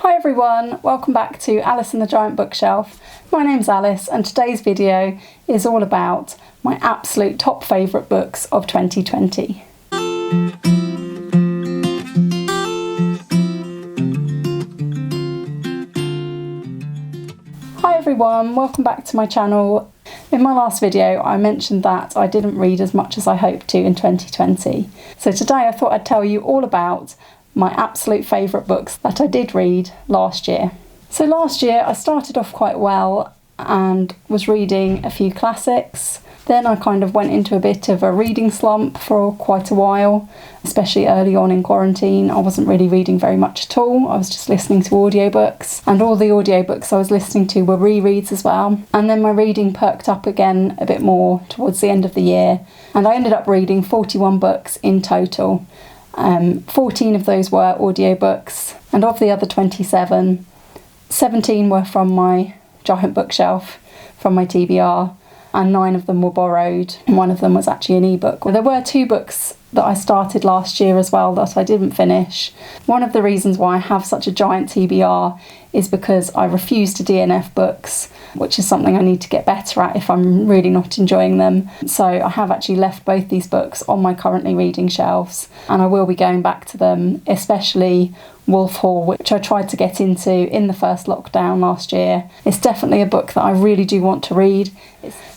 Hi everyone, welcome back to Alice and the Giant Bookshelf. My name's Alice and today's video is all about my absolute top favourite books of 2020. Hi everyone, welcome back to my channel. In my last video I mentioned that I didn't read as much as I hoped to in 2020. So today I thought I'd tell you all about my absolute favourite books that I did read last year. So last year I started off quite well and was reading a few classics. Then I kind of went into a bit of a reading slump for quite a while, especially early on in quarantine. I wasn't really reading very much at all. I was just listening to audiobooks, and all the audiobooks I was listening to were rereads as well. And then my reading perked up again a bit more towards the end of the year, and I ended up reading 41 books in total. 14 of those were audiobooks, and of the other 27, 17 were from my giant bookshelf, from my TBR, and 9 of them were borrowed, and one of them was actually an ebook. Well, there were 2 books that I started last year as well that I didn't finish. One of the reasons why I have such a giant TBR is because I refuse to DNF books, which is something I need to get better at if I'm really not enjoying them. So I have actually left both these books on my currently reading shelves, and I will be going back to them, especially Wolf Hall, which I tried to get into in the first lockdown last year. It's definitely a book that I really do want to read.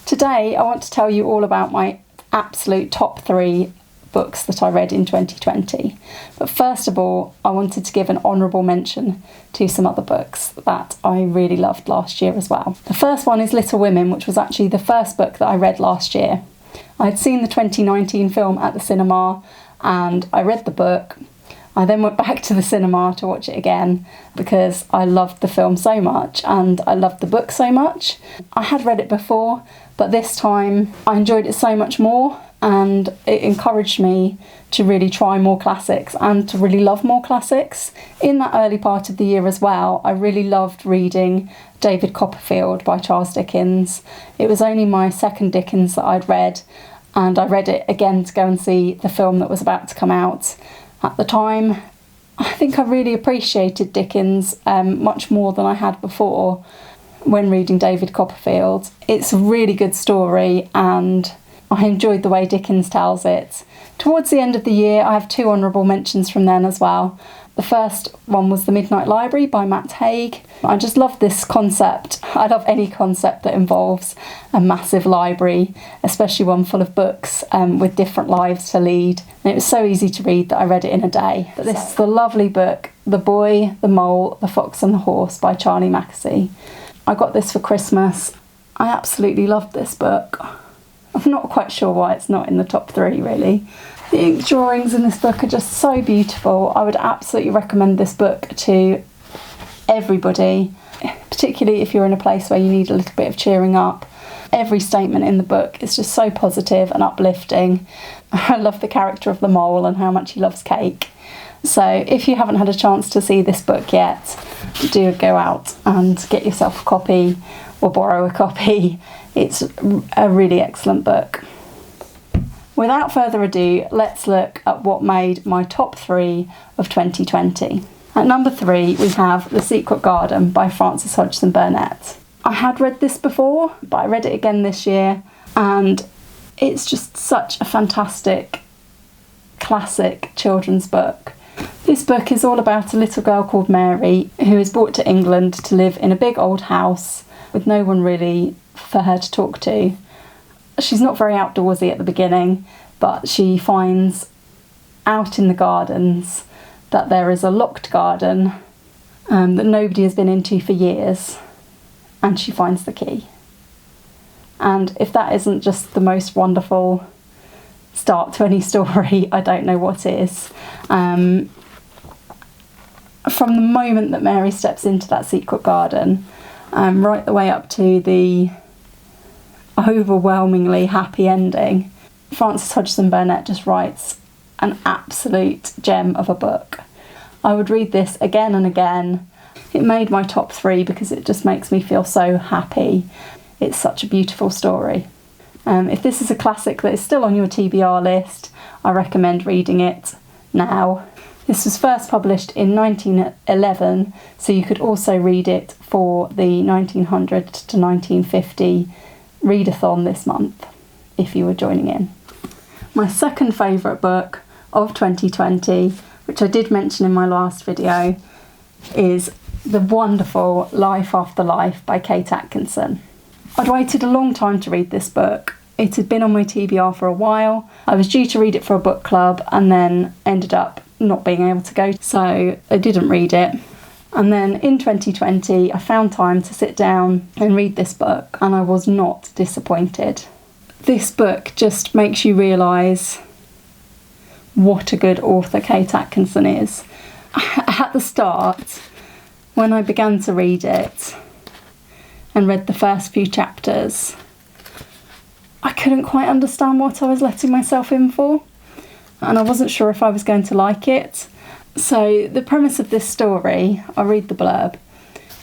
Today I want to tell you all about my absolute top 3 books that I read in 2020. But first of all, I wanted to give an honourable mention to some other books that I really loved last year as well. The first one is Little Women, which was actually the first book that I read last year. I had seen the 2019 film at the cinema and I read the book. I then went back to the cinema to watch it again because I loved the film so much and I loved the book so much. I had read it before, but this time I enjoyed it so much more, and it encouraged me to really try more classics and to really love more classics. In that early part of the year as well, I really loved reading David Copperfield by Charles Dickens. It was only my second Dickens that I'd read, and I read it again to go and see the film that was about to come out. At the time, I think I really appreciated Dickens much more than I had before when reading David Copperfield. It's a really good story and I enjoyed the way Dickens tells it. Towards the end of the year, I have 2 honourable mentions from then as well. The first one was The Midnight Library by Haig. I just love this concept. I love any concept that involves a massive library, especially one full of books with different lives to lead. And it was so easy to read that I read it in a day. But this is the lovely book, The Boy, the Mole, the Fox and the Horse by Charlie Mackesy. I got this for Christmas. I absolutely loved this book. I'm not quite sure why it's not in the top 3 really. The ink drawings in this book are just so beautiful. I would absolutely recommend this book to everybody, particularly if you're in a place where you need a little bit of cheering up. Every statement in the book is just so positive and uplifting. I love the character of the mole and how much he loves cake. So if you haven't had a chance to see this book yet, do go out and get yourself a copy or borrow a copy. It's a really excellent book. Without further ado, let's look at what made my top 3 of 2020. At number 3, we have The Secret Garden by Hodgson Burnett. I had read this before, but I read it again this year, and it's just such a fantastic classic children's book. This book is all about a little girl called Mary who is brought to England to live in a big old house with no one really for her to talk to. She's not very outdoorsy at the beginning, but she finds out in the gardens that there is a locked garden that nobody has been into for years, and she finds the key. And if that isn't just the most wonderful start to any story, I don't know what is. From the moment that Mary steps into that secret garden, right the way up to the overwhelmingly happy ending, Hodgson Burnett just writes an absolute gem of a book. I would read this again and again. It made my top 3 because it just makes me feel so happy. It's such a beautiful story. If this is a classic that is still on your TBR list, I recommend reading it now. This was first published in 1911, so you could also read it for the 1900 to 1950 readathon this month, if you were joining in. My second favourite book of 2020, which I did mention in my last video, is the wonderful Life After Life by Kate Atkinson. I'd waited a long time to read this book. It had been on my TBR for a while. I was due to read it for a book club and then ended up not being able to go, so I didn't read it. And then in 2020 I found time to sit down and read this book, and I was not disappointed. This book just makes you realise what a good author Kate Atkinson is. At the start, when I began to read it and read the first few chapters, I couldn't quite understand what I was letting myself in for, and I wasn't sure if I was going to like it. So the premise of this story, I'll read the blurb.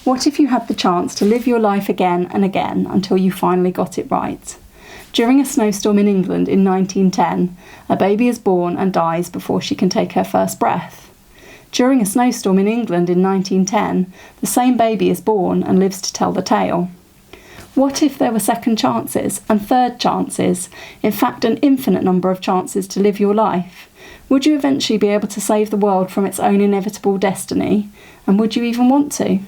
What if you had the chance to live your life again and again until you finally got it right? During a snowstorm in England in 1910, a baby is born and dies before she can take her first breath. During a snowstorm in England in 1910, the same baby is born and lives to tell the tale. What if there were second chances and third chances, in fact an infinite number of chances to live your life? Would you eventually be able to save the world from its own inevitable destiny? And would you even want to?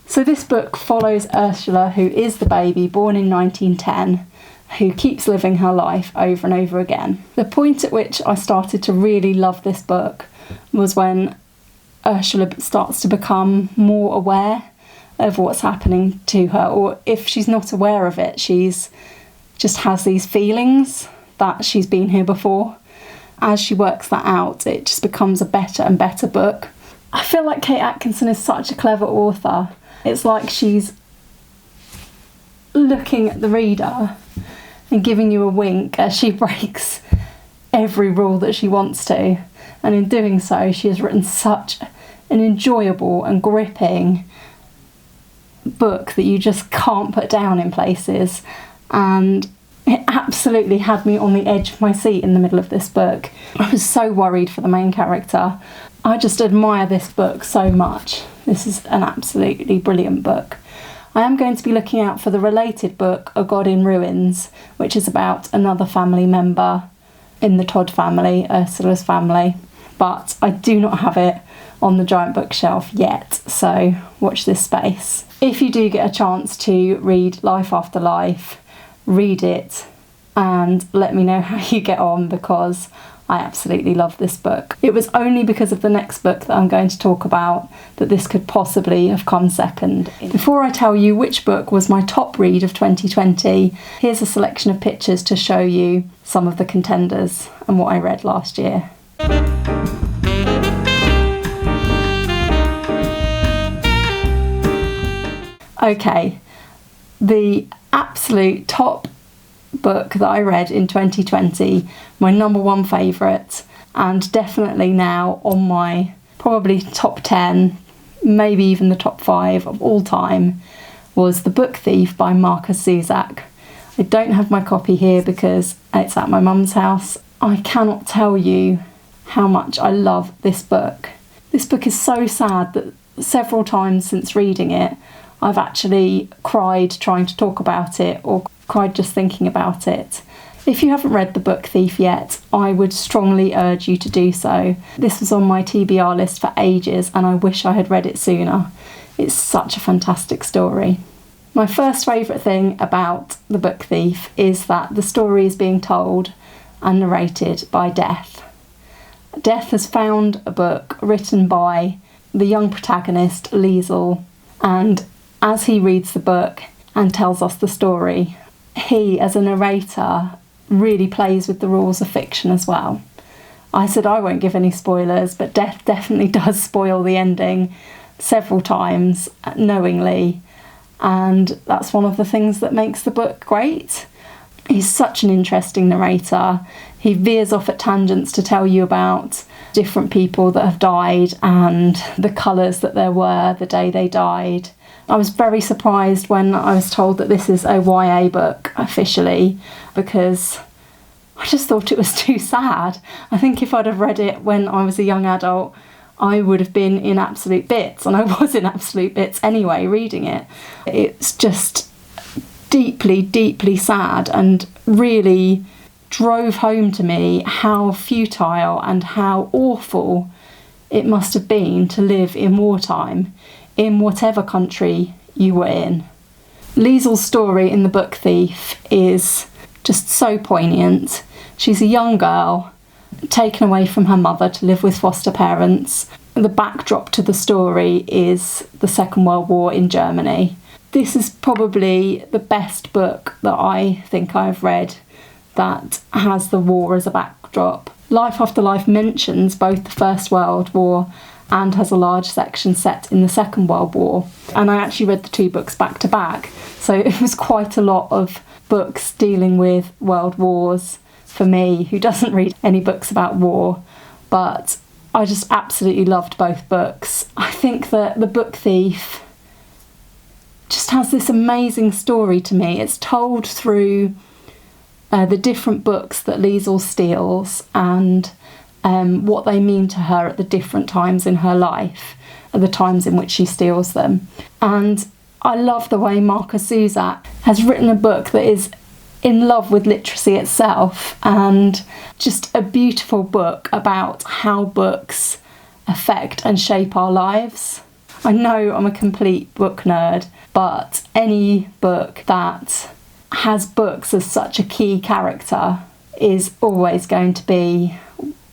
So this book follows Ursula, who is the baby born in 1910, who keeps living her life over and over again. The point at which I started to really love this book was when Ursula starts to become more aware of what's happening to her, or if she's not aware of it, she's just has these feelings that she's been here before. As she works that out, it just becomes a better and better book. I feel like Kate Atkinson is such a clever author. It's like she's looking at the reader and giving you a wink as she breaks every rule that she wants to, and in doing so she has written such an enjoyable and gripping book that you just can't put down in places. And it absolutely had me on the edge of my seat in the middle of this book. I was so worried for the main character. I just admire this book so much. This is an absolutely brilliant book. I am going to be looking out for the related book, A God in Ruins, which is about another family member in the Todd family, Ursula's family, but I do not have it on the giant bookshelf yet, so watch this space. If you do get a chance to read Life After Life, read it and let me know how you get on, because I absolutely love this book. It was only because of the next book that I'm going to talk about that this could possibly have come second. Before I tell you which book was my top read of 2020, here's a selection of pictures to show you some of the contenders and what I read last year. Okay, the absolute top book that I read in 2020, my number one favourite, and definitely now on my probably top 10, maybe even the top 5 of all time, was The Book Thief by Mackesy. I don't have my copy here because it's at my mum's house. I cannot tell you how much I love this book. This book is so sad that several times since reading it, I've actually cried trying to talk about it, or cried just thinking about it. If you haven't read The Book Thief yet, I would strongly urge you to do so. This was on my TBR list for ages and I wish I had read it sooner. It's such a fantastic story. My first favourite thing about The Book Thief is that the story is being told and narrated by Death. Death has found a book written by the young protagonist, Liesl, and as he reads the book and tells us the story, he, as a narrator, really plays with the rules of fiction as well. I said I won't give any spoilers, but Death definitely does spoil the ending several times, knowingly, and that's one of the things that makes the book great. He's such an interesting narrator. He veers off at tangents to tell you about different people that have died and the colours that there were the day they died. I was very surprised when I was told that this is a YA book officially, because I just thought it was too sad. I think if I'd have read it when I was a young adult, I would have been in absolute bits, and I was in absolute bits anyway reading it. It's just deeply, deeply sad, and really drove home to me how futile and how awful it must have been to live in wartime, in whatever country you were in. Liesel's story in The Book Thief is just so poignant. She's a young girl, taken away from her mother to live with foster parents. The backdrop to the story is the Second World War in Germany. This is probably the best book that I think I've read that has the war as a backdrop. Life After Life mentions both the First World War and has a large section set in the Second World War. And I actually read the two books back to back, so it was quite a lot of books dealing with world wars for me, who doesn't read any books about war. But I just absolutely loved both books. I think that The Book Thief just has this amazing story to me. It's told through the different books that Liesel steals and what they mean to her at the different times in her life, at the times in which she steals them. And I love the way Marcus Zuzak has written a book that is in love with literacy itself, and just a beautiful book about how books affect and shape our lives. I know I'm a complete book nerd, but any book that has books as such a key character is always going to be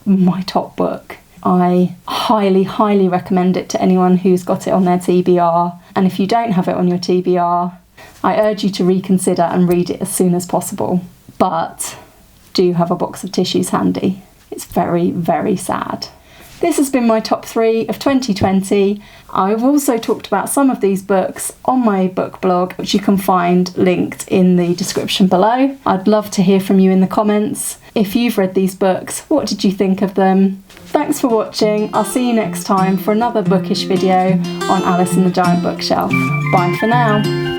my top book. I highly, highly recommend it to anyone who's got it on their TBR. And if you don't have it on your TBR, I urge you to reconsider and read it as soon as possible. But do have a box of tissues handy. It's very, very sad. This has been my top 3 of 2020. I've also talked about some of these books on my book blog, which you can find linked in the description below. I'd love to hear from you in the comments. If you've read these books, what did you think of them? Thanks for watching. I'll see you next time for another bookish video on Alice in the Giant Bookshelf. Bye for now.